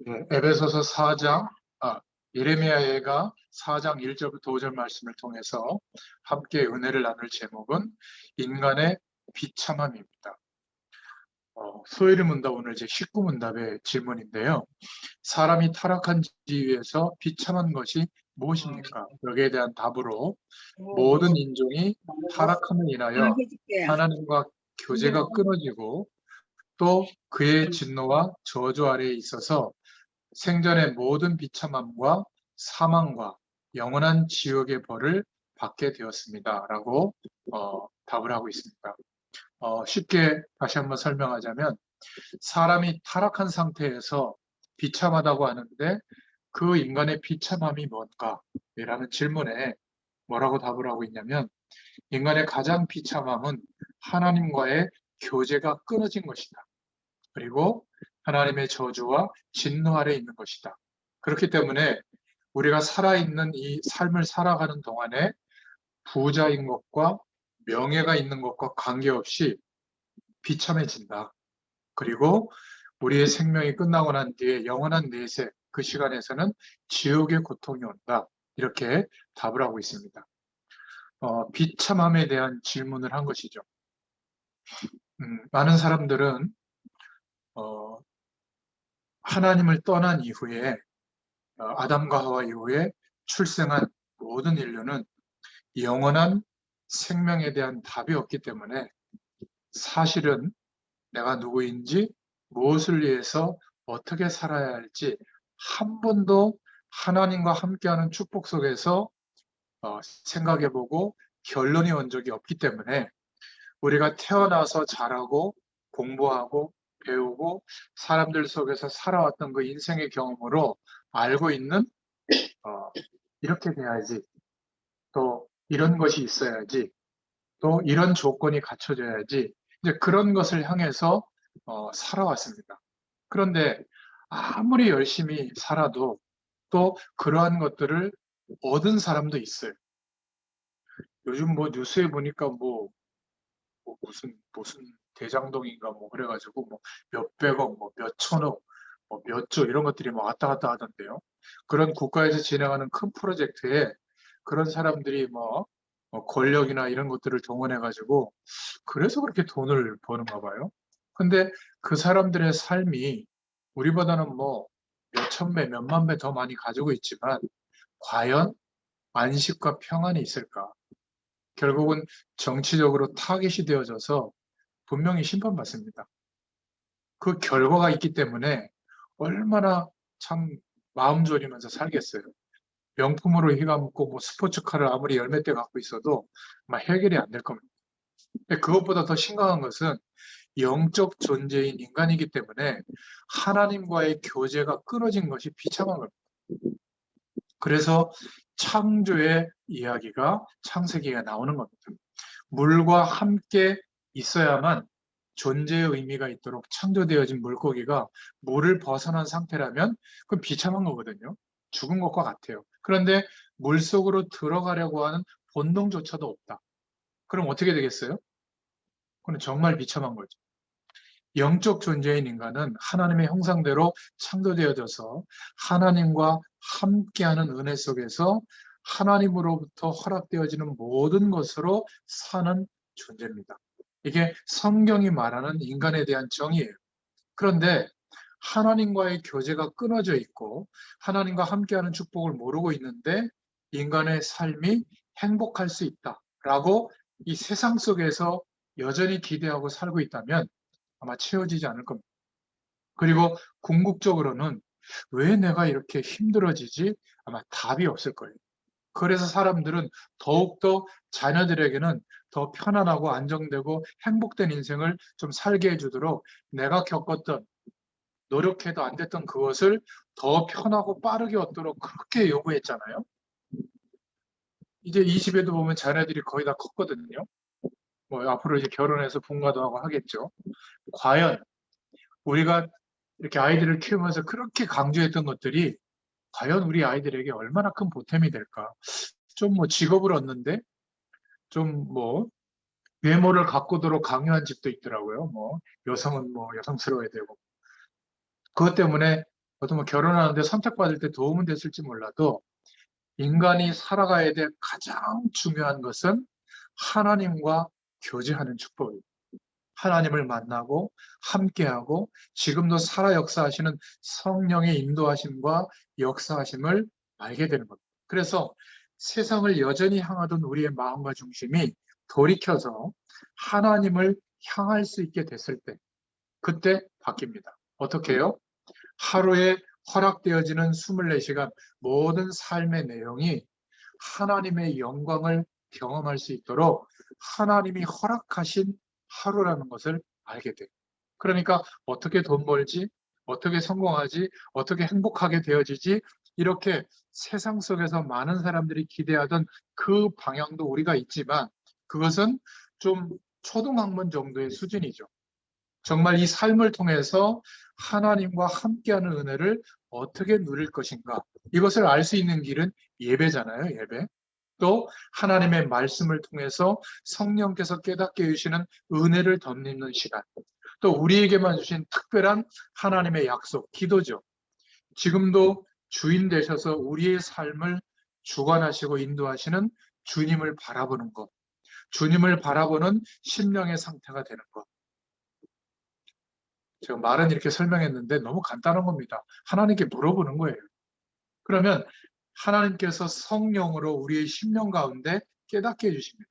네, 에베소서 4장, 예레미야가 4장 1절부터 5절 말씀을 통해서 함께 은혜를 나눌 제목은 인간의 비참함입니다. 소혜리 문답 오늘 제 19문답의 질문인데요. 사람이 타락한 지위에서 비참한 것이 무엇입니까? 여기에 대한 답으로 모든 인종이 타락함을 인하여 하나님과 교제가 끊어지고 또 그의 진노와 저주 아래에 있어서 생전의 모든 비참함과 사망과 영원한 지옥의 벌을 받게 되었습니다. 라고 답을 하고 있습니다. 쉽게 다시 한번 설명하자면 사람이 타락한 상태에서 비참하다고 하는데 그 인간의 비참함이 뭔가? 라는 질문에 뭐라고 답을 하고 있냐면 인간의 가장 비참함은 하나님과의 교제가 끊어진 것이다. 그리고 하나님의 저주와 진노 아래 있는 것이다. 그렇기 때문에 우리가 살아있는 이 삶을 살아가는 동안에 부자인 것과 명예가 있는 것과 관계없이 비참해진다. 그리고 우리의 생명이 끝나고 난 뒤에 영원한 내세, 그 시간에서는 지옥의 고통이 온다. 이렇게 답을 하고 있습니다. 비참함에 대한 질문을 한 것이죠. 많은 사람들은 어, 하나님을 떠난 이후에 아담과 하와 이후에 출생한 모든 인류는 영원한 생명에 대한 답이 없기 때문에 사실은 내가 누구인지 무엇을 위해서 어떻게 살아야 할지 한 번도 하나님과 함께하는 축복 속에서 생각해보고 결론이 온 적이 없기 때문에 우리가 태어나서 자라고 공부하고 배우고 사람들 속에서 살아왔던 그 인생의 경험으로 알고 있는 이렇게 돼야지, 또 이런 것이 있어야지, 또 이런 조건이 갖춰져야지, 이제 그런 것을 향해서 살아왔습니다. 그런데 아무리 열심히 살아도 또 그러한 것들을 얻은 사람도 있어요. 요즘 뭐 뉴스에 보니까 뭐 무슨 대장동인가 뭐 그래가지고 뭐 몇백억, 뭐 몇천억, 뭐 몇 조 이런 것들이 뭐 왔다 갔다 하던데요. 그런 국가에서 진행하는 큰 프로젝트에 그런 사람들이 권력이나 이런 것들을 동원해가지고 그래서 그렇게 돈을 버는가 봐요. 근데 그 사람들의 삶이 우리보다는 뭐 몇천 배, 몇만 배 더 많이 가지고 있지만 과연 안식과 평안이 있을까? 결국은 정치적으로 타깃이 되어져서 분명히 심판받습니다. 그 결과가 있기 때문에 얼마나 참 마음 졸이면서 살겠어요. 명품으로 휘감고 뭐 스포츠카를 아무리 열몇 대 갖고 있어도 아마 해결이 안 될 겁니다. 근데 그것보다 더 심각한 것은 영적 존재인 인간이기 때문에 하나님과의 교제가 끊어진 것이 비참한 겁니다. 그래서 창조의 이야기가 창세기가 나오는 겁니다. 물과 함께 있어야만 존재의 의미가 있도록 창조되어진 물고기가 물을 벗어난 상태라면 그건 비참한 거거든요. 죽은 것과 같아요. 그런데 물속으로 들어가려고 하는 본능조차도 없다. 그럼 어떻게 되겠어요? 그건 정말 비참한 거죠. 영적 존재인 인간은 하나님의 형상대로 창조되어져서 하나님과 함께하는 은혜 속에서 하나님으로부터 허락되어지는 모든 것으로 사는 존재입니다. 이게 성경이 말하는 인간에 대한 정의예요. 그런데 하나님과의 교제가 끊어져 있고 하나님과 함께하는 축복을 모르고 있는데 인간의 삶이 행복할 수 있다라고 이 세상 속에서 여전히 기대하고 살고 있다면 아마 채워지지 않을 겁니다. 그리고 궁극적으로는 왜 내가 이렇게 힘들어지지? 아마 답이 없을 거예요. 그래서 사람들은 더욱더 자녀들에게는 더 편안하고 안정되고 행복된 인생을 좀 살게 해주도록 내가 겪었던 노력해도 안 됐던 그것을 더 편하고 빠르게 얻도록 그렇게 요구했잖아요. 이제 이 집에도 보면 자녀들이 거의 다 컸거든요. 뭐 앞으로 이제 결혼해서 분가도 하고 하겠죠. 과연 우리가 이렇게 아이들을 키우면서 그렇게 강조했던 것들이 과연 우리 아이들에게 얼마나 큰 보탬이 될까? 좀 뭐 직업을 얻는데 좀 뭐 외모를 가꾸도록 강요한 집도 있더라고요. 뭐 여성은 뭐 여성스러워야 되고 그것 때문에 어떤 결혼하는데 선택받을 때 도움은 됐을지 몰라도 인간이 살아가야 될 가장 중요한 것은 하나님과 교제하는 축복이에요. 하나님을 만나고 함께하고 지금도 살아 역사하시는 성령의 인도하심과 역사하심을 알게 되는 겁니다. 그래서 세상을 여전히 향하던 우리의 마음과 중심이 돌이켜서 하나님을 향할 수 있게 됐을 때, 그때 바뀝니다. 어떻게 해요? 하루에 허락되어지는 24시간 모든 삶의 내용이 하나님의 영광을 경험할 수 있도록 하나님이 허락하신 하루라는 것을 알게 돼요. 그러니까 어떻게 돈 벌지? 어떻게 성공하지? 어떻게 행복하게 되어지지? 이렇게 세상 속에서 많은 사람들이 기대하던 그 방향도 우리가 있지만 그것은 좀 초등학문 정도의 수준이죠. 정말 이 삶을 통해서 하나님과 함께하는 은혜를 어떻게 누릴 것인가? 이것을 알 수 있는 길은 예배잖아요, 예배. 또 하나님의 말씀을 통해서 성령께서 깨닫게 해주시는 은혜를 덧입는 시간. 또 우리에게만 주신 특별한 하나님의 약속, 기도죠. 지금도 주인 되셔서 우리의 삶을 주관하시고 인도하시는 주님을 바라보는 것. 주님을 바라보는 심령의 상태가 되는 것. 제가 말은 이렇게 설명했는데 너무 간단한 겁니다. 하나님께 물어보는 거예요. 그러면 하나님께서 성령으로 우리의 심령 가운데 깨닫게 해주십니다.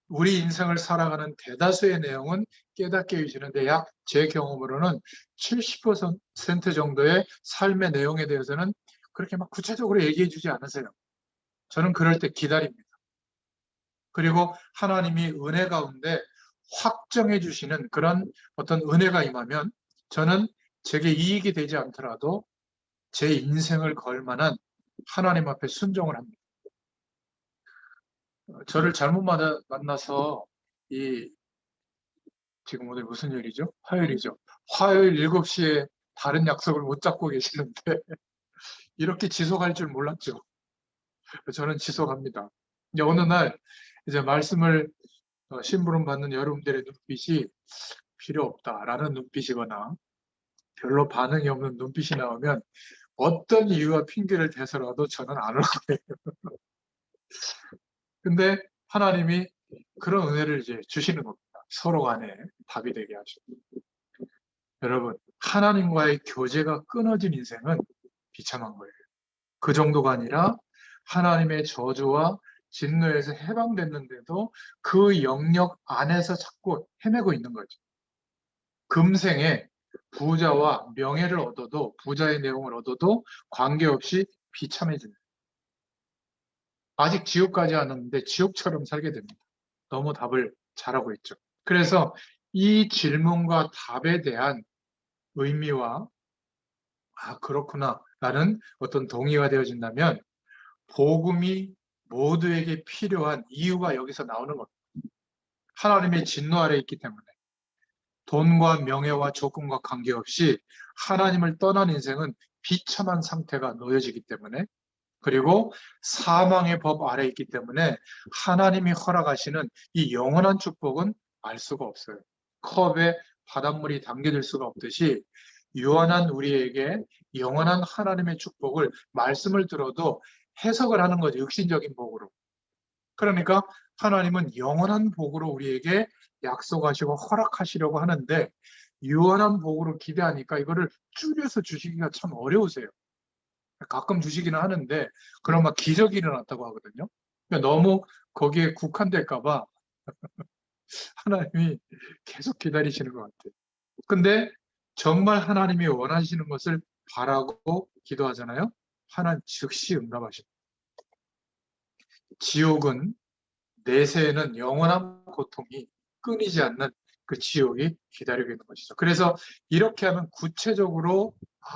우리 인생을 살아가는 대다수의 내용은 깨닫게 해주시는데 약 제 경험으로는 70% 정도의 삶의 내용에 대해서는 그렇게 막 구체적으로 얘기해 주지 않으세요. 저는 그럴 때 기다립니다. 그리고 하나님이 은혜 가운데 확정해 주시는 그런 어떤 은혜가 임하면 저는 제게 이익이 되지 않더라도 제 인생을 걸 만한 하나님 앞에 순종을 합니다. 저를 잘못 만나서 지금 오늘 무슨 요일이죠? 화요일이죠. 화요일 7시에 다른 약속을 못 잡고 계시는데 이렇게 지속할 줄 몰랐죠. 저는 지속합니다. 이제 어느 날 이제 말씀을 심부름 받는 여러분들의 눈빛이 필요 없다라는 눈빛이거나 별로 반응이 없는 눈빛이 나오면 어떤 이유와 핑계를 대서라도 저는 안 올 거예요. 근데 하나님이 그런 은혜를 이제 주시는 겁니다. 서로 간에 답이 되게 하시고. 여러분, 하나님과의 교제가 끊어진 인생은 비참한 거예요. 그 정도가 아니라 하나님의 저주와 진노에서 해방됐는데도 그 영역 안에서 자꾸 헤매고 있는 거죠. 금생에 부자와 명예를 얻어도 부자의 내용을 얻어도 관계없이 비참해집니다. 아직 지옥까지 안 왔는데 지옥처럼 살게 됩니다. 너무 답을 잘하고 있죠. 그래서 이 질문과 답에 대한 의미와 그렇구나 라는 어떤 동의가 되어진다면 복음이 모두에게 필요한 이유가 여기서 나오는 겁니다. 하나님의 진노 아래 있기 때문에 돈과 명예와 조건과 관계없이 하나님을 떠난 인생은 비참한 상태가 놓여지기 때문에 그리고 사망의 법 아래 있기 때문에 하나님이 허락하시는 이 영원한 축복은 알 수가 없어요. 컵에 바닷물이 담겨질 수가 없듯이 유한한 우리에게 영원한 하나님의 축복을 말씀을 들어도 해석을 하는 거죠. 육신적인 복으로. 그러니까 하나님은 영원한 복으로 우리에게 약속하시고 허락하시려고 하는데 유한한 복으로 기대하니까 이거를 줄여서 주시기가 참 어려우세요. 가끔 주시기는 하는데 그럼 막 기적이 일어났다고 하거든요. 그러니까 너무 거기에 국한될까 봐 하나님이 계속 기다리시는 것 같아요. 근데 정말 하나님이 원하시는 것을 바라고 기도하잖아요. 하나님 즉시 응답하십니다. 지옥은 내세에는 영원한 고통이 끊이지 않는 그 지옥이 기다리고 있는 것이죠. 그래서 이렇게 하면 구체적으로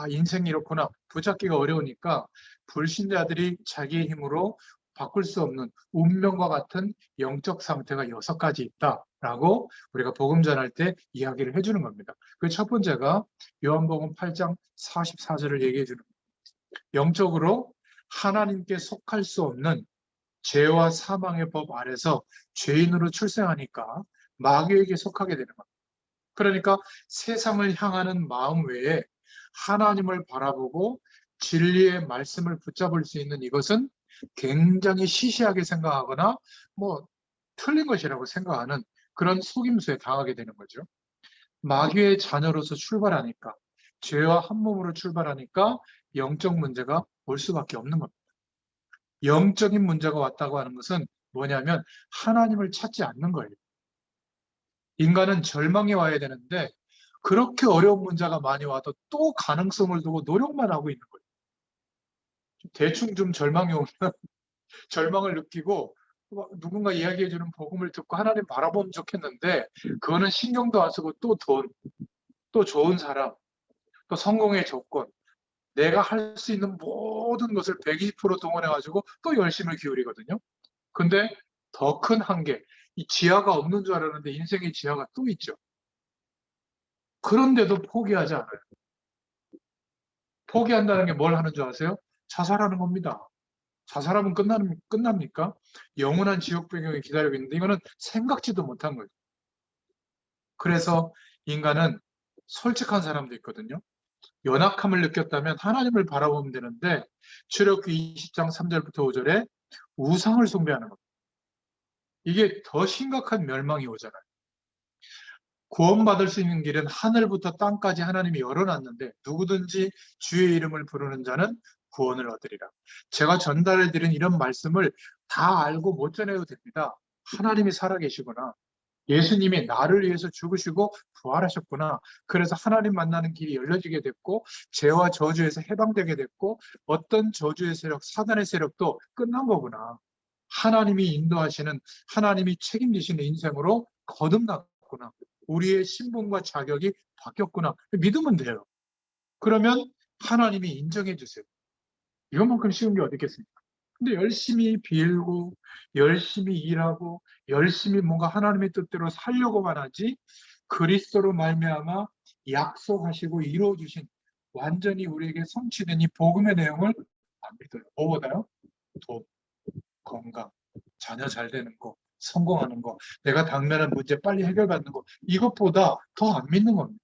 인생이 이렇구나. 붙잡기가 어려우니까 불신자들이 자기의 힘으로 바꿀 수 없는 운명과 같은 영적 상태가 6가지 있다라고 우리가 복음 전할 때 이야기를 해주는 겁니다. 그 첫 번째가 요한복음 8장 44절을 얘기해 주는 겁니다. 영적으로 하나님께 속할 수 없는 죄와 사망의 법 아래서 죄인으로 출생하니까 마귀에게 속하게 되는 겁니다. 그러니까 세상을 향하는 마음 외에 하나님을 바라보고 진리의 말씀을 붙잡을 수 있는 이것은 굉장히 시시하게 생각하거나 뭐 틀린 것이라고 생각하는 그런 속임수에 당하게 되는 거죠. 마귀의 자녀로서 출발하니까, 죄와 한 몸으로 출발하니까 영적 문제가 올 수밖에 없는 겁니다. 영적인 문제가 왔다고 하는 것은 뭐냐면 하나님을 찾지 않는 거예요. 인간은 절망에 와야 되는데 그렇게 어려운 문제가 많이 와도 또 가능성을 두고 노력만 하고 있는 거예요. 대충 좀 절망이 오면 절망을 느끼고 누군가 이야기해주는 복음을 듣고 하나님 바라보면 좋겠는데 그거는 신경도 안 쓰고 또 돈, 또 좋은 사람, 또 성공의 조건, 내가 할 수 있는 모든 것을 120% 동원해가지고 또 열심을 기울이거든요. 근데 더 큰 한계, 이 지하가 없는 줄 알았는데 인생의 지하가 또 있죠. 그런데도 포기하지 않아요. 포기한다는 게 뭘 하는 줄 아세요? 자살하는 겁니다. 자살하면 끝납니까? 영원한 지옥 배경이 기다리고 있는데 이거는 생각지도 못한 거죠. 그래서 인간은 솔직한 사람도 있거든요. 연약함을 느꼈다면 하나님을 바라보면 되는데 출애굽기 20장 3절부터 5절에 우상을 숭배하는 겁니다. 이게 더 심각한 멸망이 오잖아요. 구원받을 수 있는 길은 하늘부터 땅까지 하나님이 열어놨는데 누구든지 주의 이름을 부르는 자는 구원을 얻으리라. 제가 전달해 드린 이런 말씀을 다 알고 못 전해도 됩니다. 하나님이 살아계시구나. 예수님이 나를 위해서 죽으시고 부활하셨구나. 그래서 하나님 만나는 길이 열려지게 됐고 죄와 저주에서 해방되게 됐고 어떤 저주의 세력, 사단의 세력도 끝난 거구나. 하나님이 인도하시는 하나님이 책임지시는 인생으로 거듭났구나. 우리의 신분과 자격이 바뀌었구나. 믿으면 돼요. 그러면 하나님이 인정해 주세요. 이것만큼 쉬운 게 어디 있겠습니까? 근데 열심히 빌고 열심히 일하고 열심히 뭔가 하나님의 뜻대로 살려고만 하지 그리스도로 말미암아 약속하시고 이루어 주신 완전히 우리에게 성취된 이 복음의 내용을 안 믿어요. 뭐보다요? 돈, 건강, 자녀 잘 되는 거, 성공하는 거, 내가 당면한 문제 빨리 해결받는 거 이것보다 더 안 믿는 겁니다.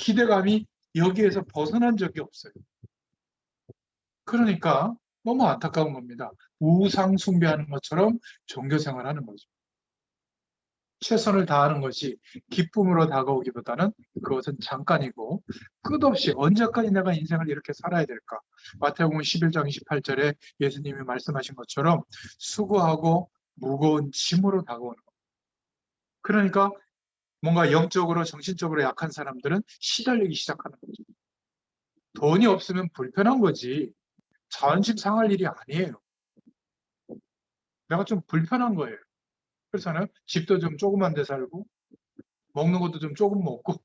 기대감이 여기에서 벗어난 적이 없어요. 그러니까 너무 안타까운 겁니다. 우상 숭배하는 것처럼 종교 생활하는 거죠. 최선을 다하는 것이 기쁨으로 다가오기보다는 그것은 잠깐이고 끝없이 언제까지 내가 인생을 이렇게 살아야 될까? 마태복음 11장 28절에 예수님이 말씀하신 것처럼 수고하고 무거운 짐으로 다가오는 것. 그러니까 뭔가 영적으로 정신적으로 약한 사람들은 시달리기 시작하는 거죠. 돈이 없으면 불편한 거지 자존심 상할 일이 아니에요. 내가 좀 불편한 거예요. 그렇잖아요. 집도 좀 조그만 데 살고 먹는 것도 좀 조금 먹고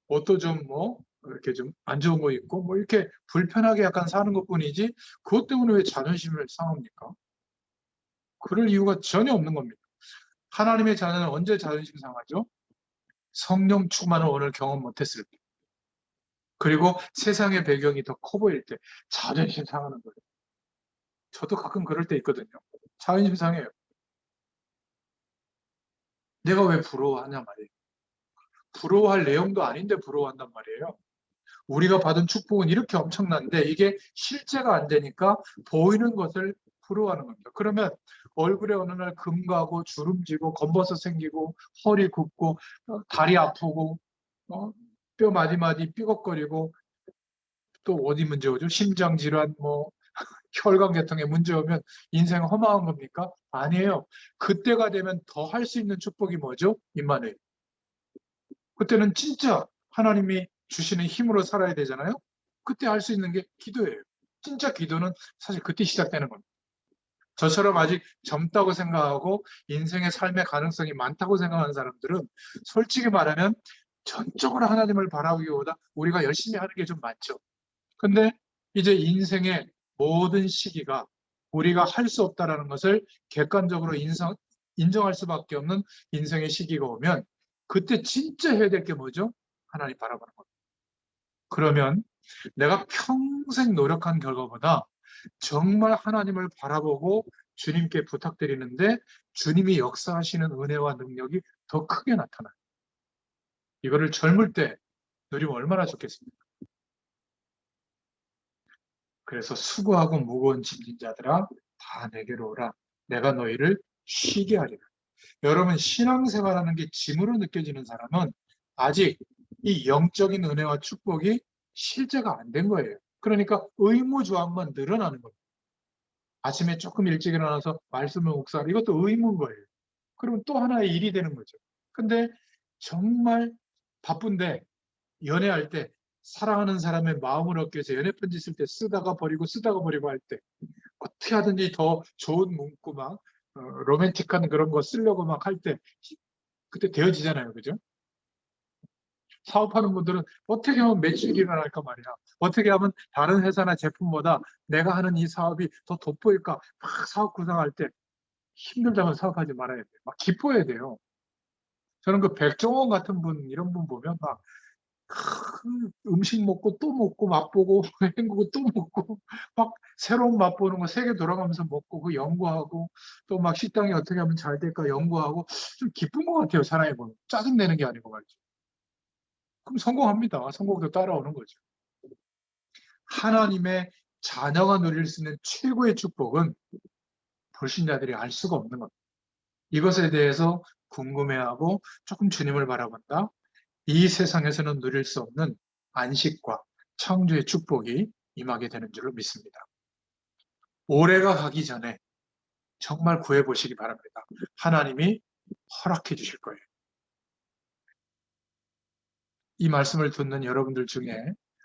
옷도 좀 뭐 이렇게 좀 안 좋은 거 입고 뭐 이렇게 불편하게 약간 사는 것뿐이지 그것 때문에 왜 자존심을 상합니까? 그럴 이유가 전혀 없는 겁니다. 하나님의 자녀는 언제 자존심 상하죠? 성령 충만을 오늘 경험 못했을 때. 그리고 세상의 배경이 더 커 보일 때 자존심 상하는 거예요. 저도 가끔 그럴 때 있거든요. 자존심 상해요. 내가 왜 부러워하냐 말이에요. 부러워할 내용도 아닌데 부러워한단 말이에요. 우리가 받은 축복은 이렇게 엄청난데 이게 실제가 안 되니까 보이는 것을 부러워하는 겁니다. 그러면 얼굴에 어느 날 금 가고 주름지고 검버섯 생기고 허리 굽고 다리 아프고 뼈 마디마디 삐걱거리고 또 어디 문제 오죠? 심장 질환 뭐 혈관 계통에 문제 오면 인생 허망한 겁니까? 아니에요. 그때가 되면 더 할 수 있는 축복이 뭐죠? 임마누엘. 그때는 진짜 하나님이 주시는 힘으로 살아야 되잖아요. 그때 할 수 있는 게 기도예요. 진짜 기도는 사실 그때 시작되는 겁니다. 저처럼 아직 젊다고 생각하고 인생의 삶의 가능성이 많다고 생각하는 사람들은 솔직히 말하면 전적으로 하나님을 바라보기보다 우리가 열심히 하는 게 좀 많죠. 근데 이제 인생의 모든 시기가 우리가 할 수 없다라는 것을 객관적으로 인정할 수밖에 없는 인생의 시기가 오면 그때 진짜 해야 될 게 뭐죠? 하나님 바라보는 겁니다. 그러면 내가 평생 노력한 결과보다 정말 하나님을 바라보고 주님께 부탁드리는데 주님이 역사하시는 은혜와 능력이 더 크게 나타나요. 이거를 젊을 때 누리면 얼마나 좋겠습니까? 그래서 수고하고 무거운 짐진 자들아 다 내게로 오라. 내가 너희를 쉬게 하리라. 여러분, 신앙생활하는 게 짐으로 느껴지는 사람은 아직 이 영적인 은혜와 축복이 실제가 안 된 거예요. 그러니까 의무조항만 늘어나는 거예요. 아침에 조금 일찍 일어나서 말씀을 묵상하는 이것도 의무인 거예요. 그러면 또 하나의 일이 되는 거죠. 근데 정말 바쁜데 연애할 때 사랑하는 사람의 마음을 얻기 위해서 연애 편지 쓸 때 쓰다가 버리고 할 때 어떻게 하든지 더 좋은 문구 막 로맨틱한 그런 거 쓰려고 막 할 때 그때 되어지잖아요. 그죠? 사업하는 분들은 어떻게 하면 매출이 일어날까 말이야. 어떻게 하면 다른 회사나 제품보다 내가 하는 이 사업이 더 돋보일까 막 사업 구상할 때 힘들다면 사업하지 말아야 돼요. 막 기뻐야 돼요. 저는 그 백종원 같은 분 이런 분 보면 막 음식 먹고 또 먹고 맛보고 헹구고 또 먹고 막 새로운 맛보는 거 세계 돌아가면서 먹고 그 연구하고 또 막 식당이 어떻게 하면 잘 될까 연구하고 좀 기쁜 것 같아요. 사람이 보면 짜증내는 게 아니고 말이죠. 그럼 성공합니다. 성공도 따라오는 거죠. 하나님의 자녀가 누릴 수 있는 최고의 축복은 불신자들이 알 수가 없는 겁니다. 이것에 대해서 궁금해하고 조금 주님을 바라본다. 이 세상에서는 누릴 수 없는 안식과 창조의 축복이 임하게 되는 줄로 믿습니다. 올해가 가기 전에 정말 구해보시기 바랍니다. 하나님이 허락해 주실 거예요. 이 말씀을 듣는 여러분들 중에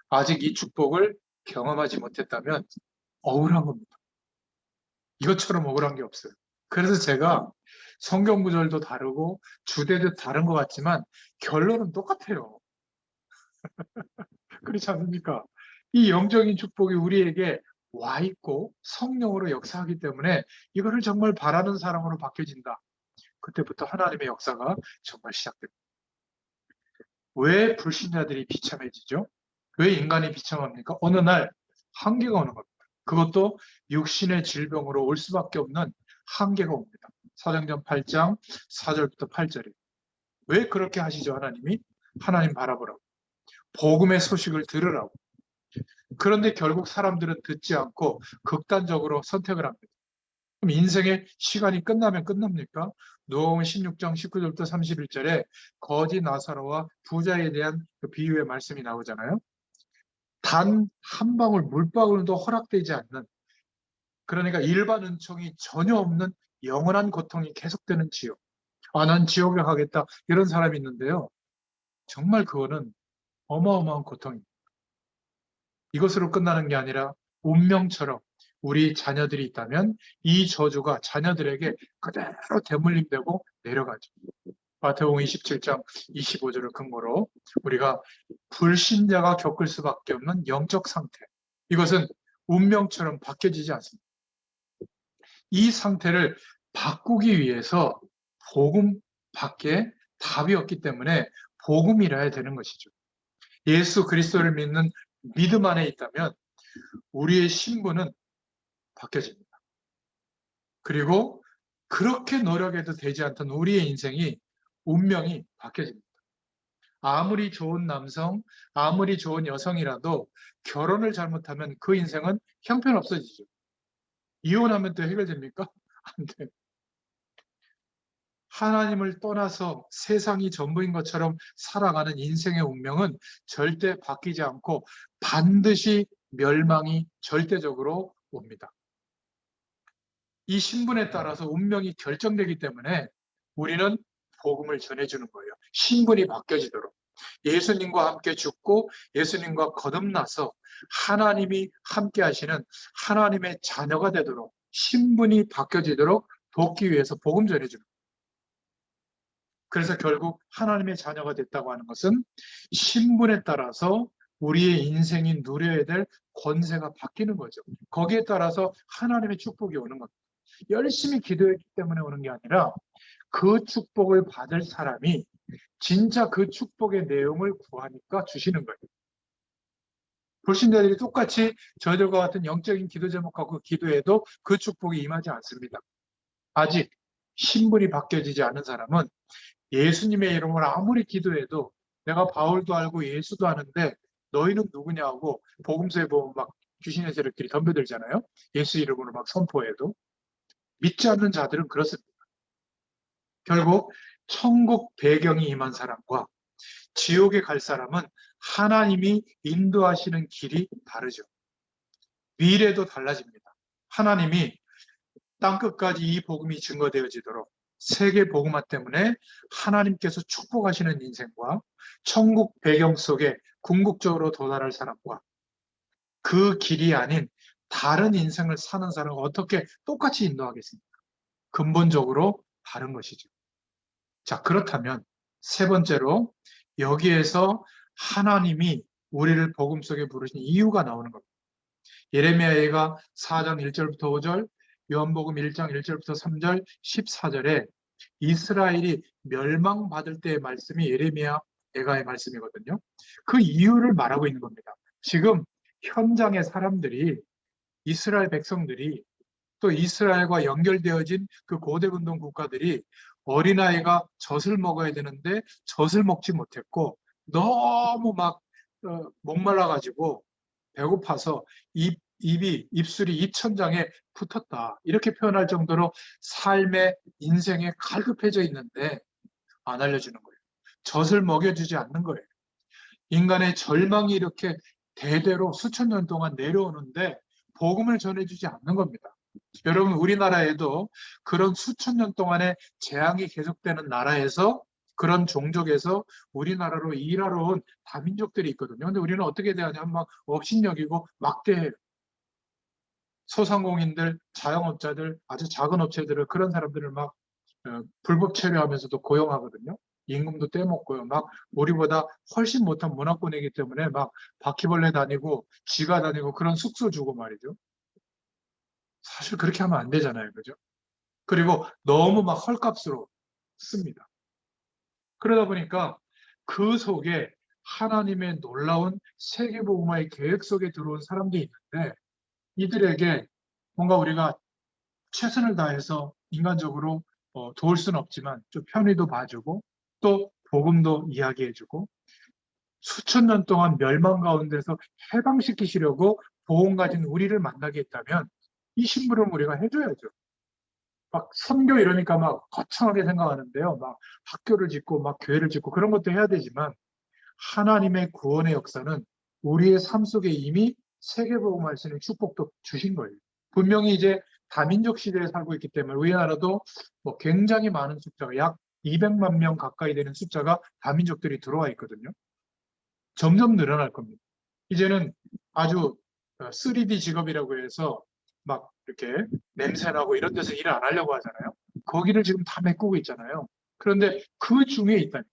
아직 이 축복을 경험하지 못했다면 억울한 겁니다. 이것처럼 억울한 게 없어요. 그래서 제가 성경 구절도 다르고 주제도 다른 것 같지만 결론은 똑같아요. 그렇지 않습니까? 이 영적인 축복이 우리에게 와 있고 성령으로 역사하기 때문에 이거를 정말 바라는 사람으로 바뀌어진다. 그때부터 하나님의 역사가 정말 시작됩니다. 왜 불신자들이 비참해지죠? 왜 인간이 비참합니까? 어느 날 한계가 오는 겁니다. 그것도 육신의 질병으로 올 수밖에 없는 한계가 옵니다. 사도행전 8장 4절부터 8절에 왜 그렇게 하시죠? 하나님이 하나님 바라보라고 복음의 소식을 들으라고. 그런데 결국 사람들은 듣지 않고 극단적으로 선택을 합니다. 그럼 인생의 시간이 끝나면 끝납니까? 누가복음 16장 19절부터 31절에 거지 나사로와 부자에 대한 그 비유의 말씀이 나오잖아요. 단 한 방울 물방울도 허락되지 않는, 그러니까 일반 은총이 전혀 없는 영원한 고통이 계속되는 지옥. 아, 난 지옥에 가겠다. 이런 사람이 있는데요. 정말 그거는 어마어마한 고통입니다. 이것으로 끝나는 게 아니라 운명처럼 우리 자녀들이 있다면 이 저주가 자녀들에게 그대로 대물림되고 내려가죠. 마태복음 27장 25절을 근거로 우리가 불신자가 겪을 수밖에 없는 영적 상태. 이것은 운명처럼 바뀌어지지 않습니다. 이 상태를 바꾸기 위해서 복음밖에 답이 없기 때문에 복음이라야 되는 것이죠. 예수 그리스도를 믿는 믿음 안에 있다면 우리의 신분은 바뀌어집니다. 그리고 그렇게 노력해도 되지 않던 우리의 인생이 운명이 바뀌어집니다. 아무리 좋은 남성, 아무리 좋은 여성이라도 결혼을 잘못하면 그 인생은 형편없어지죠. 이혼하면 또 해결됩니까? 안 돼요. 하나님을 떠나서 세상이 전부인 것처럼 살아가는 인생의 운명은 절대 바뀌지 않고 반드시 멸망이 절대적으로 옵니다. 이 신분에 따라서 운명이 결정되기 때문에 우리는 복음을 전해주는 거예요. 신분이 바뀌어지도록. 예수님과 함께 죽고 예수님과 거듭나서 하나님이 함께 하시는 하나님의 자녀가 되도록 신분이 바뀌어지도록 돕기 위해서 복음 전해주는 거예요. 그래서 결국 하나님의 자녀가 됐다고 하는 것은 신분에 따라서 우리의 인생이 누려야 될 권세가 바뀌는 거죠. 거기에 따라서 하나님의 축복이 오는 겁니다. 열심히 기도했기 때문에 오는 게 아니라 그 축복을 받을 사람이 진짜 그 축복의 내용을 구하니까 주시는 거예요. 불신자들이 똑같이 저희들과 같은 영적인 기도 제목하고 기도해도 그 축복이 임하지 않습니다. 아직 신분이 바뀌어지지 않은 사람은 예수님의 이름을 아무리 기도해도 내가 바울도 알고 예수도 아는데 너희는 누구냐고 복음서에 보면 막 귀신의 세력들이 덤벼들잖아요. 예수 이름으로 막 선포해도. 믿지 않는 자들은 그렇습니다. 결국 천국 배경이 임한 사람과 지옥에 갈 사람은 하나님이 인도하시는 길이 다르죠. 미래도 달라집니다. 하나님이 땅끝까지 이 복음이 증거되어지도록 세계 복음화 때문에 하나님께서 축복하시는 인생과 천국 배경 속에 궁극적으로 도달할 사람과 그 길이 아닌 다른 인생을 사는 사람을 어떻게 똑같이 인도하겠습니까? 근본적으로 다른 것이죠. 자, 그렇다면 세 번째로 여기에서 하나님이 우리를 복음 속에 부르신 이유가 나오는 겁니다. 예레미야가 4장 1절부터 5절, 요한복음 1장 1절부터 3절, 14절에 이스라엘이 멸망받을 때의 말씀이 예레미야 예가의 말씀이거든요. 그 이유를 말하고 있는 겁니다. 지금 현장의 사람들이, 이스라엘 백성들이, 또 이스라엘과 연결되어진 그 고대근동 국가들이 어린아이가 젖을 먹어야 되는데 젖을 먹지 못했고 너무 막 목말라가지고 배고파서 입술이 입천장에 붙었다. 이렇게 표현할 정도로 삶의 인생에 갈급해져 있는데 안 알려주는 거예요. 젖을 먹여주지 않는 거예요. 인간의 절망이 이렇게 대대로 수천 년 동안 내려오는데 복음을 전해주지 않는 겁니다. 여러분, 우리나라에도 그런 수천 년 동안의 재앙이 계속되는 나라에서, 그런 종족에서 우리나라로 일하러 온 다민족들이 있거든요. 근데 우리는 어떻게 대하냐면 막 업신여기고 막대해요. 소상공인들, 자영업자들, 아주 작은 업체들을, 그런 사람들을 막 불법 체류하면서도 고용하거든요. 임금도 떼먹고요. 막 우리보다 훨씬 못한 문화권이기 때문에 막 바퀴벌레 다니고 쥐가 다니고 그런 숙소 주고 말이죠. 사실 그렇게 하면 안 되잖아요. 그죠? 그리고 너무 막 헐값으로 씁니다. 그러다 보니까 그 속에 하나님의 놀라운 세계복음화의 계획 속에 들어온 사람들이 있는데, 이들에게 뭔가 우리가 최선을 다해서 인간적으로 도울 수는 없지만 좀 편의도 봐주고 또 복음도 이야기해주고 수천 년 동안 멸망 가운데서 해방시키시려고 보험 가진 우리를 만나게 했다면 이 심부름 우리가 해줘야죠. 막 선교 이러니까 막 거창하게 생각하는데요. 막 학교를 짓고 막 교회를 짓고 그런 것도 해야 되지만 하나님의 구원의 역사는 우리의 삶 속에 이미 세계복음할 수 있는 축복도 주신 거예요. 분명히 이제 다민족 시대에 살고 있기 때문에 우리나라도 뭐 굉장히 많은 숫자가 약 200만 명 가까이 되는 숫자가 다민족들이 들어와 있거든요. 점점 늘어날 겁니다. 이제는 아주 3D 직업이라고 해서 막 이렇게 냄새나고 이런 데서 일을 안 하려고 하잖아요. 거기를 지금 다 메꾸고 있잖아요. 그런데 그 중에 있다.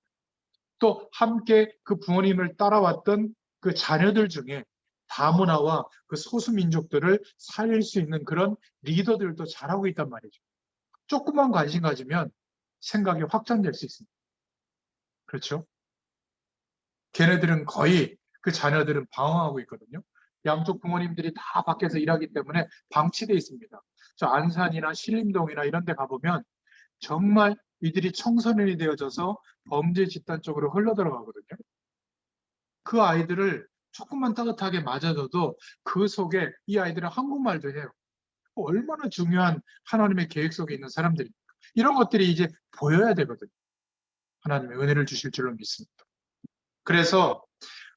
또 함께 그 부모님을 따라왔던 그 자녀들 중에 다문화와 그 소수민족들을 살릴 수 있는 그런 리더들도 잘하고 있단 말이죠. 조금만 관심 가지면 생각이 확장될 수 있습니다. 그렇죠? 걔네들은 거의 그 자녀들은 방황하고 있거든요. 양쪽 부모님들이 다 밖에서 일하기 때문에 방치되어 있습니다. 저 안산이나 신림동이나 이런 데 가보면 정말 이들이 청소년이 되어져서 범죄 집단 쪽으로 흘러들어가거든요. 그 아이들을 조금만 따뜻하게 맞아줘도 그 속에 이 아이들은 한국말도 해요. 얼마나 중요한 하나님의 계획 속에 있는 사람들입니까? 이런 것들이 이제 보여야 되거든요. 하나님의 은혜를 주실 줄로 믿습니다. 그래서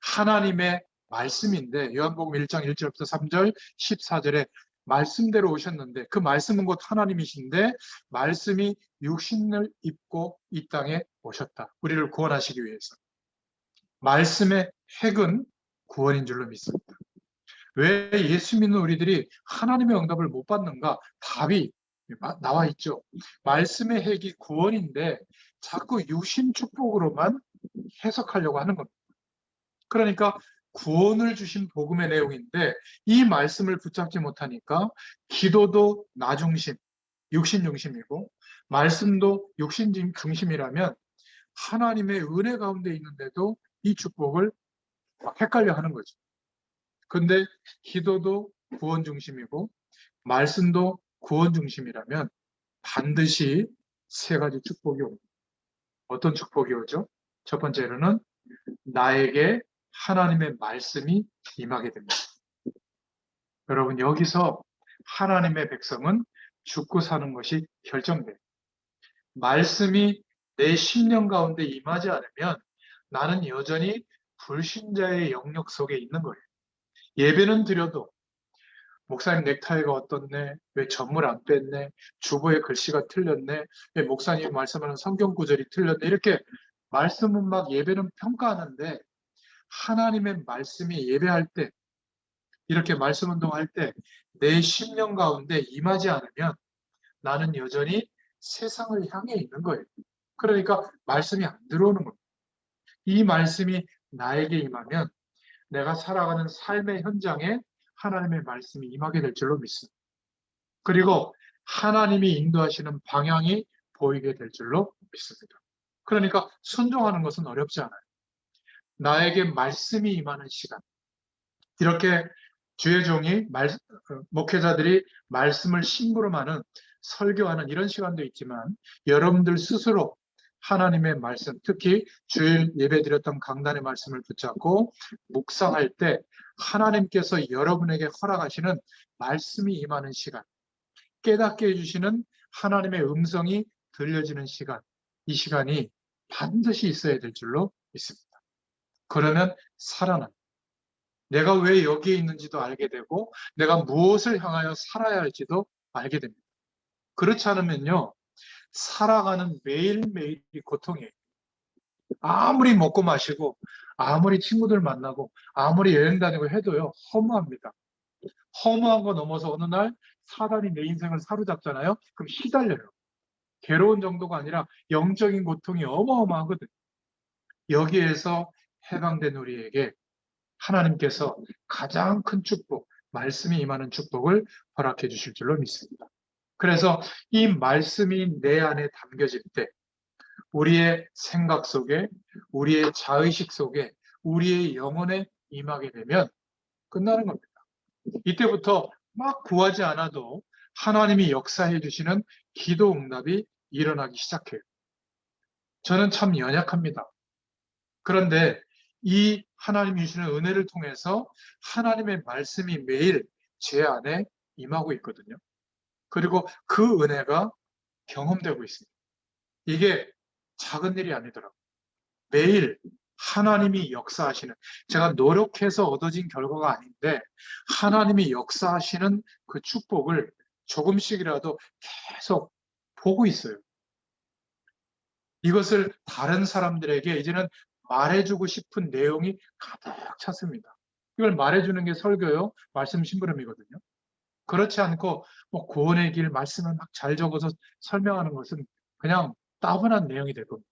하나님의 말씀인데 요한복음 1장 1절부터 3절 14절에 말씀대로 오셨는데 그 말씀은 곧 하나님이신데 말씀이 육신을 입고 이 땅에 오셨다. 우리를 구원하시기 위해서. 말씀의 핵은 구원인 줄로 믿습니다. 왜 예수 믿는 우리들이 하나님의 응답을 못 받는가? 답이 나와 있죠. 말씀의 핵이 구원인데 자꾸 유신 축복으로만 해석하려고 하는 겁니다. 그러니까 구원을 주신 복음의 내용인데 이 말씀을 붙잡지 못하니까 기도도 나 중심, 육신 중심이고 말씀도 육신 중심이라면 하나님의 은혜 가운데 있는데도 이 축복을 헷갈려 하는 거죠. 근데 기도도 구원 중심이고 말씀도 구원 중심이라면 반드시 세 가지 축복이 옵니다. 어떤 축복이 오죠? 첫 번째로는 나에게 하나님의 말씀이 임하게 됩니다. 여러분, 여기서 하나님의 백성은 죽고 사는 것이 결정돼요. 말씀이 내 심령 가운데 임하지 않으면 나는 여전히 불신자의 영역 속에 있는 거예요. 예배는 드려도 목사님 넥타이가 어떻네? 왜 전물 안 뺐네? 주보의 글씨가 틀렸네? 왜 목사님 말씀하는 성경 구절이 틀렸네? 이렇게 말씀은 막 예배는 평가하는데 하나님의 말씀이 예배할 때 이렇게 말씀 운동할 때 내 심령 가운데 임하지 않으면 나는 여전히 세상을 향해 있는 거예요. 그러니까 말씀이 안 들어오는 거예요. 이 말씀이 나에게 임하면 내가 살아가는 삶의 현장에 하나님의 말씀이 임하게 될 줄로 믿습니다. 그리고 하나님이 인도하시는 방향이 보이게 될 줄로 믿습니다. 그러니까 순종하는 것은 어렵지 않아요. 나에게 말씀이 임하는 시간. 이렇게 주의 종이 목회자들이 말씀을 심부름하는 설교하는 이런 시간도 있지만 여러분들 스스로 하나님의 말씀, 특히 주일 예배 드렸던 강단의 말씀을 붙잡고 묵상할 때 하나님께서 여러분에게 허락하시는 말씀이 임하는 시간, 깨닫게 해주시는 하나님의 음성이 들려지는 시간, 이 시간이 반드시 있어야 될 줄로 믿습니다. 그러면 살아납니다. 내가 왜 여기에 있는지도 알게 되고 내가 무엇을 향하여 살아야 할지도 알게 됩니다. 그렇지 않으면요, 살아가는 매일매일이 고통이에요. 아무리 먹고 마시고 아무리 친구들 만나고 아무리 여행 다니고 해도요, 허무합니다. 허무한 거 넘어서 어느 날 사단이 내 인생을 사로잡잖아요. 그럼 시달려요. 괴로운 정도가 아니라 영적인 고통이 어마어마하거든요. 여기에서 해방된 우리에게 하나님께서 가장 큰 축복, 말씀이 임하는 축복을 허락해 주실 줄로 믿습니다. 그래서 이 말씀이 내 안에 담겨질 때 우리의 생각 속에, 우리의 자의식 속에, 우리의 영혼에 임하게 되면 끝나는 겁니다. 이때부터 막 구하지 않아도 하나님이 역사해 주시는 기도 응답이 일어나기 시작해요. 저는 참 연약합니다. 그런데 이 하나님이 주시는 은혜를 통해서 하나님의 말씀이 매일 제 안에 임하고 있거든요. 그리고 그 은혜가 경험되고 있습니다. 이게 작은 일이 아니더라고요. 매일 하나님이 역사하시는, 제가 노력해서 얻어진 결과가 아닌데 하나님이 역사하시는 그 축복을 조금씩이라도 계속 보고 있어요. 이것을 다른 사람들에게 이제는 말해주고 싶은 내용이 가득 찼습니다. 이걸 말해주는 게 설교요, 말씀 심부름이거든요. 그렇지 않고 뭐 구원의 길 말씀을 막 잘 적어서 설명하는 것은 그냥 따분한 내용이 될 겁니다.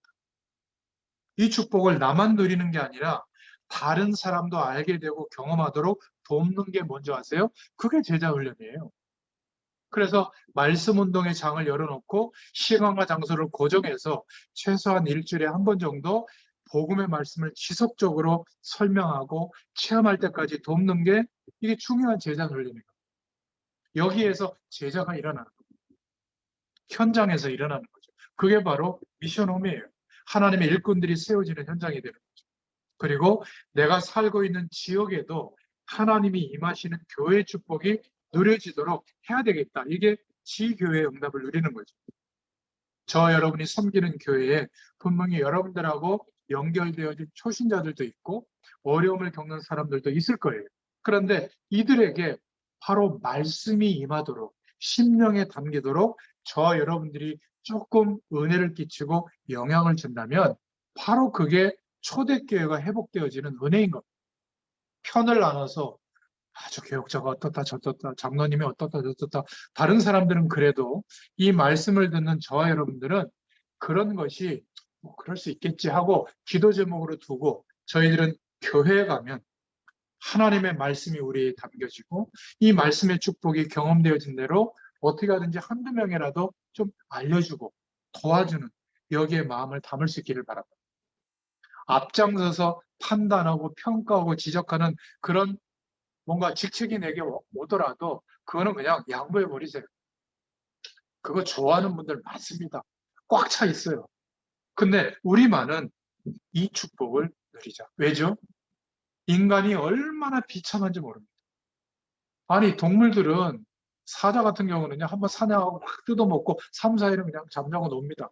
이 축복을 나만 누리는 게 아니라 다른 사람도 알게 되고 경험하도록 돕는 게 뭔지 아세요? 그게 제자 훈련이에요. 그래서 말씀 운동의 장을 열어놓고 시간과 장소를 고정해서 최소한 일주일에 한 번 정도 복음의 말씀을 지속적으로 설명하고 체험할 때까지 돕는 게 이게 중요한 제자 훈련입니다. 여기에서 제자가 일어나는 겁니다. 현장에서 일어나는 거죠. 그게 바로 미션홈이에요. 하나님의 일꾼들이 세워지는 현장이 되는 거죠. 그리고 내가 살고 있는 지역에도 하나님이 임하시는 교회의 축복이 누려지도록 해야 되겠다. 이게 지교회의 응답을 누리는 거죠. 저 여러분이 섬기는 교회에 분명히 여러분들하고 연결되어진 초신자들도 있고 어려움을 겪는 사람들도 있을 거예요. 그런데 이들에게 바로 말씀이 임하도록 심령에 담기도록 저 여러분들이 조금 은혜를 끼치고 영향을 준다면 바로 그게 초대교회가 회복되어지는 은혜인 겁니다. 편을 나눠서 아주 교역자가 어떻다 저떻다 장로님이 어떻다 저떻다 다른 사람들은 그래도 이 말씀을 듣는 저와 여러분들은 그런 것이 뭐 그럴 수 있겠지 하고 기도 제목으로 두고 저희들은 교회에 가면 하나님의 말씀이 우리에 담겨지고 이 말씀의 축복이 경험되어진 대로 어떻게 하든지 한두 명이라도 좀 알려주고 도와주는 여기에 마음을 담을 수 있기를 바랍니다. 앞장서서 판단하고 평가하고 지적하는 그런 뭔가 직책이 내게 오더라도 그거는 그냥 양보해 버리세요. 그거 좋아하는 분들 많습니다. 꽉 차 있어요. 근데 우리만은 이 축복을 누리자. 왜죠? 인간이 얼마나 비참한지 모릅니다. 아니, 동물들은 사자 같은 경우는요, 한번 사냥하고 확 뜯어먹고 3, 4일은 그냥 잠자고 놉니다.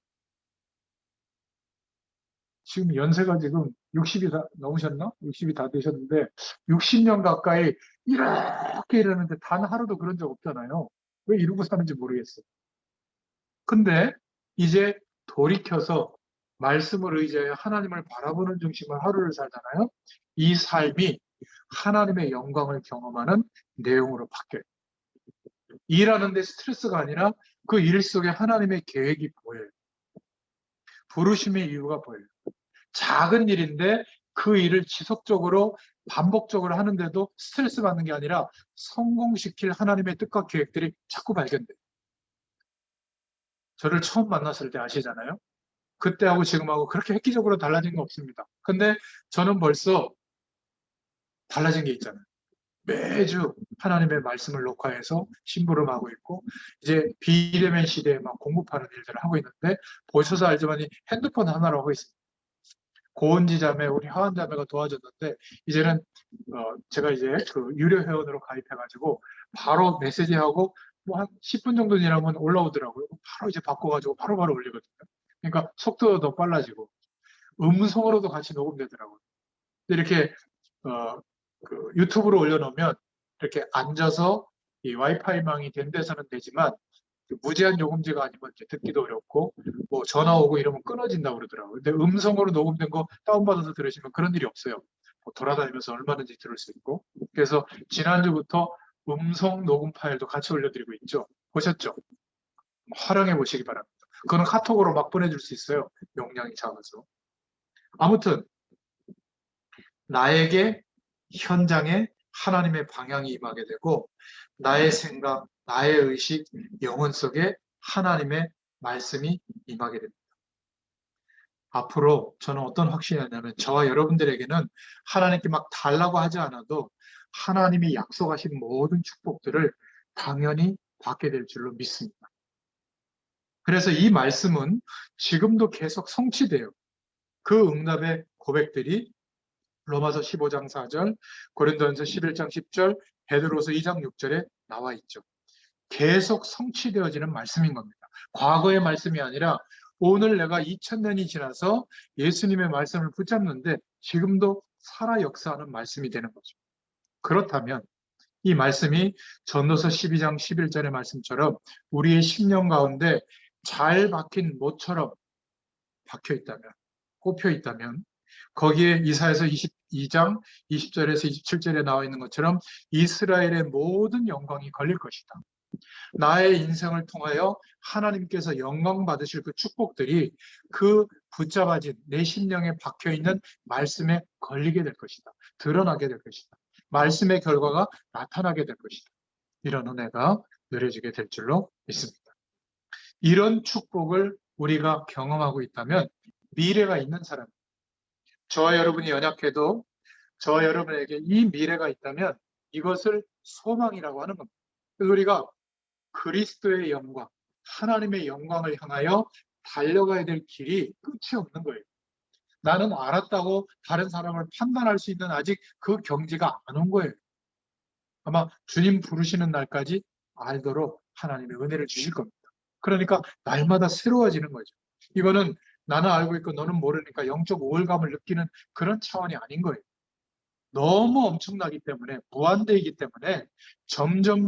지금 연세가 지금 60이 다 넘으셨나? 60이 다 되셨는데 60년 가까이 이렇게 이러는데 단 하루도 그런 적 없잖아요. 왜 이러고 사는지 모르겠어요. 근데 이제 돌이켜서 말씀을 의지하여 하나님을 바라보는 중심으로 하루를 살잖아요. 이 삶이 하나님의 영광을 경험하는 내용으로 바뀌어요. 일하는데 스트레스가 아니라 그 일 속에 하나님의 계획이 보여요. 부르심의 이유가 보여요. 작은 일인데 그 일을 지속적으로 반복적으로 하는데도 스트레스 받는 게 아니라 성공시킬 하나님의 뜻과 계획들이 자꾸 발견돼요. 저를 처음 만났을 때 아시잖아요. 그때하고 지금하고 그렇게 획기적으로 달라진 거 없습니다. 근데 저는 벌써 달라진 게 있잖아요. 매주 하나님의 말씀을 녹화해서 심부름하고 있고 이제 비대면 시대에 막 공급하는 일들을 하고 있는데 보셔서 알지만 핸드폰 하나로 하고 있습니다. 고은지 자매, 우리 하은 자매가 도와줬는데 이제는 제가 이제 그 유료 회원으로 가입해가지고 바로 메시지하고 뭐 한 10분 정도 지나면 올라오더라고요. 바로 이제 바꿔가지고 바로바로 올리거든요. 그러니까 속도도 더 빨라지고 음성으로도 같이 녹음되더라고요. 이렇게 어, 그 유튜브로 올려놓으면 이렇게 앉아서 이 와이파이망이 된 데서는 되지만 무제한 요금제가 아니면 이제 듣기도 어렵고 뭐 전화 오고 이러면 끊어진다고 그러더라고요. 근데 음성으로 녹음된 거 다운받아서 들으시면 그런 일이 없어요. 뭐 돌아다니면서 얼마든지 들을 수 있고. 그래서 지난주부터 음성 녹음 파일도 같이 올려드리고 있죠. 보셨죠? 활용해 보시기 바랍니다. 그거는 카톡으로 막 보내줄 수 있어요. 용량이 작아서. 아무튼 나에게 현장에 하나님의 방향이 임하게 되고 나의 생각, 나의 의식, 영혼 속에 하나님의 말씀이 임하게 됩니다. 앞으로 저는 어떤 확신이 냐면 저와 여러분들에게는 하나님께 막 달라고 하지 않아도 하나님이 약속하신 모든 축복들을 당연히 받게 될 줄로 믿습니다. 그래서 이 말씀은 지금도 계속 성취돼요. 그 응답의 고백들이 로마서 15장 4절, 고린도전서 11장 10절, 베드로서 2장 6절에 나와 있죠. 계속 성취되어지는 말씀인 겁니다. 과거의 말씀이 아니라 오늘 내가 2000년이 지나서 예수님의 말씀을 붙잡는데 지금도 살아 역사하는 말씀이 되는 거죠. 그렇다면 이 말씀이 전도서 12장 11절의 말씀처럼 우리의 심령 가운데 잘 박힌 못처럼 박혀 있다면, 꼽혀 있다면 거기에 이사야서 22장 20절에서 27절에 나와 있는 것처럼 이스라엘의 모든 영광이 걸릴 것이다. 나의 인생을 통하여 하나님께서 영광 받으실 그 축복들이 그 붙잡아진 내 심령에 박혀있는 말씀에 걸리게 될 것이다. 드러나게 될 것이다. 말씀의 결과가 나타나게 될 것이다. 이런 은혜가 누려지게 될 줄로 믿습니다. 이런 축복을 우리가 경험하고 있다면 미래가 있는 사람, 저와 여러분이 연약해도 저와 여러분에게 이 미래가 있다면 이것을 소망이라고 하는 겁니다. 그래서 우리가 그리스도의 영광, 하나님의 영광을 향하여 달려가야 될 길이 끝이 없는 거예요. 나는 알았다고 다른 사람을 판단할 수 있는 아직 그 경지가 안 온 거예요. 아마 주님 부르시는 날까지 알도록 하나님의 은혜를 주실 겁니다. 그러니까 날마다 새로워지는 거죠. 이거는 나는 알고 있고 너는 모르니까 영적 우월감을 느끼는 그런 차원이 아닌 거예요. 너무 엄청나기 때문에 무한대이기 때문에 점점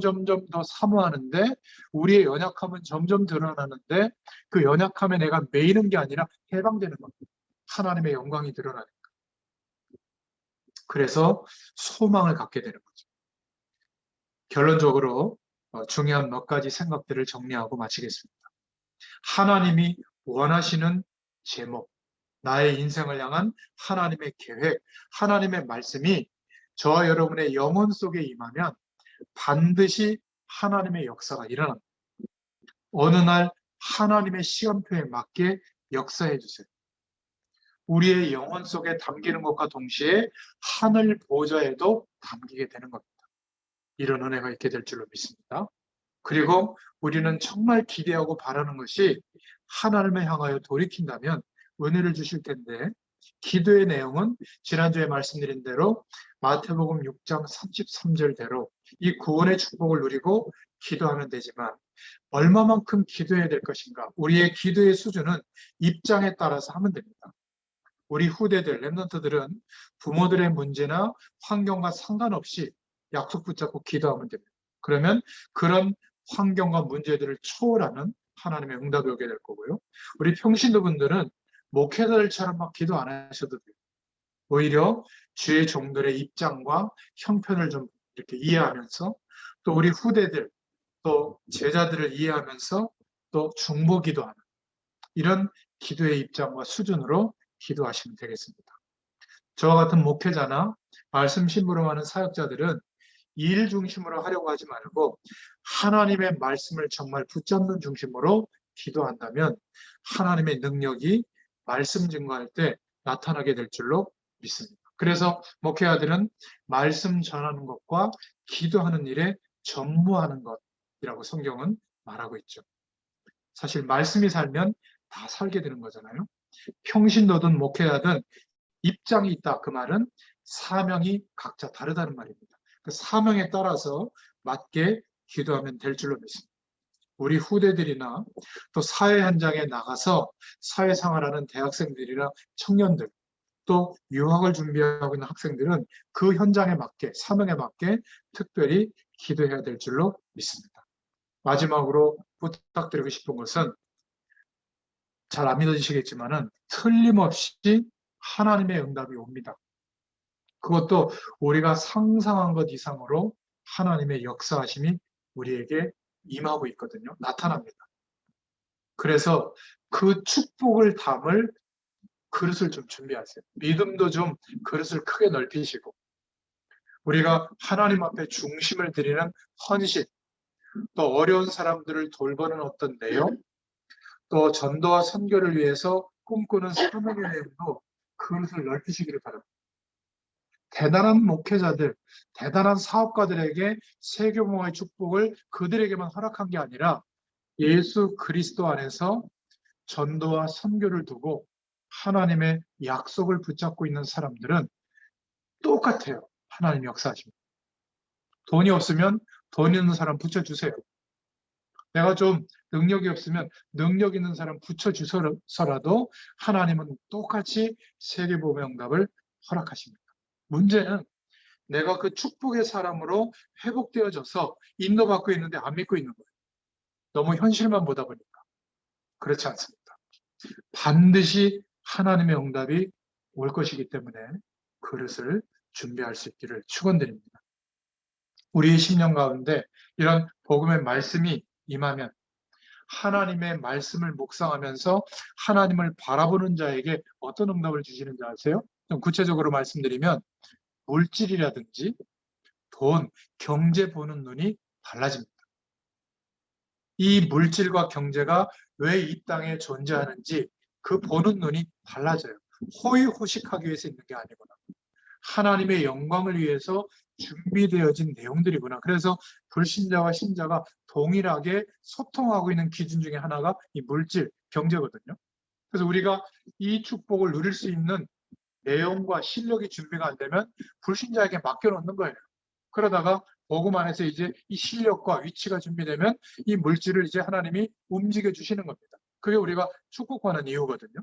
더 사모하는데 우리의 연약함은 점점 드러나는데 그 연약함에 내가 매이는 게 아니라 해방되는 겁니다. 하나님의 영광이 드러나니까. 그래서 소망을 갖게 되는 거죠. 결론적으로 중요한 몇 가지 생각들을 정리하고 마치겠습니다. 하나님이 원하시는 제목, 나의 인생을 향한 하나님의 계획, 하나님의 말씀이 저와 여러분의 영혼 속에 임하면 반드시 하나님의 역사가 일어납니다. 어느 날 하나님의 시간표에 맞게 역사해 주세요. 우리의 영혼 속에 담기는 것과 동시에 하늘 보좌에도 담기게 되는 겁니다. 이런 은혜가 있게 될 줄로 믿습니다. 그리고 우리는 정말 기대하고 바라는 것이 하나님을 향하여 돌이킨다면 은혜를 주실 텐데 기도의 내용은 지난주에 말씀드린 대로 마태복음 6장 33절대로 이 구원의 축복을 누리고 기도하면 되지만 얼마만큼 기도해야 될 것인가? 우리의 기도의 수준은 입장에 따라서 하면 됩니다. 우리 후대들, 랩런트들은 부모들의 문제나 환경과 상관없이 약속 붙잡고 기도하면 됩니다. 그러면 그런 환경과 문제들을 초월하는 하나님의 응답이 오게 될 거고요. 우리 평신도분들은 목회자들처럼 막 기도 안 하셔도 돼요. 오히려 주의 종들의 입장과 형편을 좀 이렇게 이해하면서 또 우리 후대들, 또 제자들을 이해하면서 또 중보 기도하는 이런 기도의 입장과 수준으로 기도하시면 되겠습니다. 저와 같은 목회자나 말씀 심부름하는 사역자들은 일 중심으로 하려고 하지 말고 하나님의 말씀을 정말 붙잡는 중심으로 기도한다면 하나님의 능력이 말씀 증거할 때 나타나게 될 줄로 믿습니다. 그래서 목회자들은 말씀 전하는 것과 기도하는 일에 전무하는 것이라고 성경은 말하고 있죠. 사실 말씀이 살면 다 살게 되는 거잖아요. 평신도든 목회자든 입장이 있다. 그 말은 사명이 각자 다르다는 말입니다. 그 사명에 따라서 맞게 기도하면 될 줄로 믿습니다. 우리 후대들이나 또 사회 현장에 나가서 사회생활하는 대학생들이나 청년들, 또 유학을 준비하고 있는 학생들은 그 현장에 맞게, 사명에 맞게 특별히 기도해야 될 줄로 믿습니다. 마지막으로 부탁드리고 싶은 것은 잘 안 믿어지시겠지만은 틀림없이 하나님의 응답이 옵니다. 그것도 우리가 상상한 것 이상으로 하나님의 역사하심이 우리에게 임하고 있거든요. 나타납니다. 그래서 그 축복을 담을 그릇을 좀 준비하세요. 믿음도 좀 그릇을 크게 넓히시고 우리가 하나님 앞에 중심을 드리는 헌신, 또 어려운 사람들을 돌보는 어떤 내용, 또 전도와 선교를 위해서 꿈꾸는 사명의 내용도 그릇을 넓히시기를 바랍니다. 대단한 목회자들, 대단한 사업가들에게 세계봉화의 축복을 그들에게만 허락한 게 아니라 예수 그리스도 안에서 전도와 선교를 두고 하나님의 약속을 붙잡고 있는 사람들은 똑같아요. 하나님 역사하십니다. 돈이 없으면 돈 있는 사람 붙여주세요. 내가 좀 능력이 없으면 능력 있는 사람 붙여주서라도 하나님은 똑같이 세계복음의 응답을 허락하십니다. 문제는 내가 그 축복의 사람으로 회복되어져서 인도받고 있는데 안 믿고 있는 거예요. 너무 현실만 보다 보니까. 그렇지 않습니다. 반드시 하나님의 응답이 올 것이기 때문에 그릇을 준비할 수 있기를 축원드립니다. 우리의 심령 가운데 이런 복음의 말씀이 임하면 하나님의 말씀을 묵상하면서 하나님을 바라보는 자에게 어떤 응답을 주시는지 아세요? 좀 구체적으로 말씀드리면 물질이라든지 돈, 경제 보는 눈이 달라집니다. 이 물질과 경제가 왜 이 땅에 존재하는지 그 보는 눈이 달라져요. 호의호식하기 위해서 있는 게 아니구나. 하나님의 영광을 위해서 준비되어진 내용들이구나. 그래서 불신자와 신자가 동일하게 소통하고 있는 기준 중에 하나가 이 물질, 경제거든요. 그래서 우리가 이 축복을 누릴 수 있는 내용과 실력이 준비가 안 되면 불신자에게 맡겨놓는 거예요. 그러다가 복음 안에서 이제 이 실력과 위치가 준비되면 이 물질을 이제 하나님이 움직여 주시는 겁니다. 그게 우리가 축복하는 이유거든요.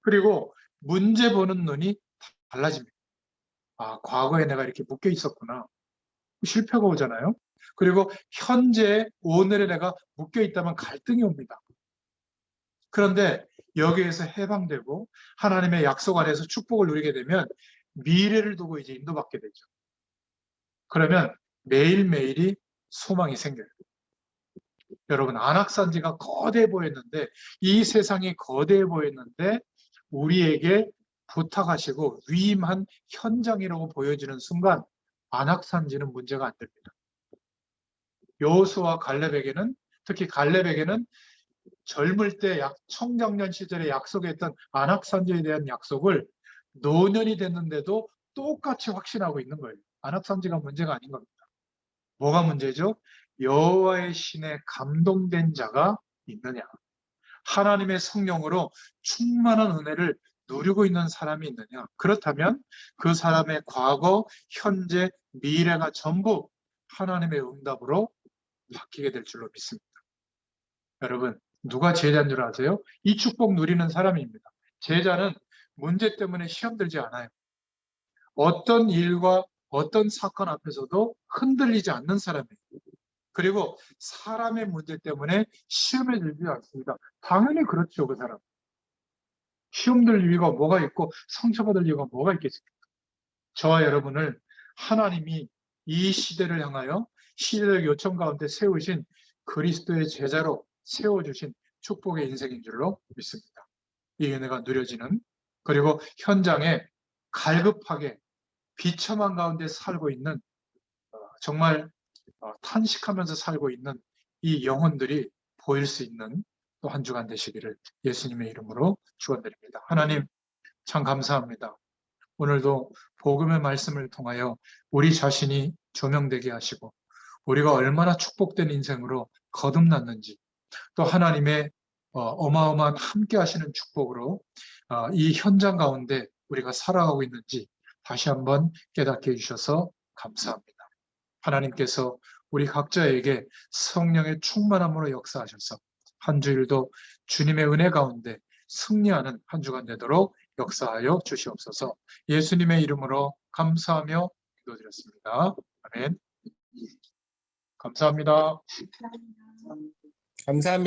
그리고 문제 보는 눈이 달라집니다. 아, 과거에 내가 이렇게 묶여 있었구나. 실패가 오잖아요. 그리고 현재 오늘에 내가 묶여 있다면 갈등이 옵니다. 그런데 여기에서 해방되고 하나님의 약속 안에서 축복을 누리게 되면 미래를 두고 이제 인도받게 되죠. 그러면 매일매일이 소망이 생겨요. 여러분, 안악산지가 거대해 보였는데, 이 세상이 거대해 보였는데, 우리에게 부탁하시고 위임한 현장이라고 보여지는 순간, 안악산지는 문제가 안 됩니다. 여호수아와 갈렙에게는, 특히 갈렙에게는 젊을 때 청장년 시절에 약속했던 안악산지에 대한 약속을 노년이 됐는데도 똑같이 확신하고 있는 거예요. 안악산지가 문제가 아닌 겁니다. 뭐가 문제죠? 여호와의 신에 감동된 자가 있느냐. 하나님의 성령으로 충만한 은혜를 누리고 있는 사람이 있느냐? 그렇다면 그 사람의 과거, 현재, 미래가 전부 하나님의 응답으로 바뀌게 될 줄로 믿습니다. 여러분, 누가 제자인 줄 아세요? 이 축복 누리는 사람입니다. 제자는 문제 때문에 시험 들지 않아요. 어떤 일과 어떤 사건 앞에서도 흔들리지 않는 사람이에요. 그리고 사람의 문제 때문에 시험에 들지 않습니다. 당연히 그렇죠, 그 사람. 시험 들 이유가 뭐가 있고 상처받을 이유가 뭐가 있겠습니까? 저와 여러분을 하나님이 이 시대를 향하여 시대적 요청 가운데 세우신 그리스도의 제자로 세워주신 축복의 인생인 줄로 믿습니다. 이 은혜가 누려지는, 그리고 현장에 갈급하게 비참한 가운데 살고 있는, 정말 탄식하면서 살고 있는 이 영혼들이 보일 수 있는 또 한 주간 되시기를 예수님의 이름으로 축원드립니다. 하나님 참 감사합니다. 오늘도 복음의 말씀을 통하여 우리 자신이 조명되게 하시고 우리가 얼마나 축복된 인생으로 거듭났는지, 또 하나님의 어마어마한 함께 하시는 축복으로 이 현장 가운데 우리가 살아가고 있는지 다시 한번 깨닫게 해주셔서 감사합니다. 하나님께서 우리 각자에게 성령의 충만함으로 역사하셔서 한 주일도 주님의 은혜 가운데 승리하는 한 주간 되도록 역사하여 주시옵소서. 예수님의 이름으로 감사하며 기도드렸습니다. 아멘. 감사합니다. 감사합니다.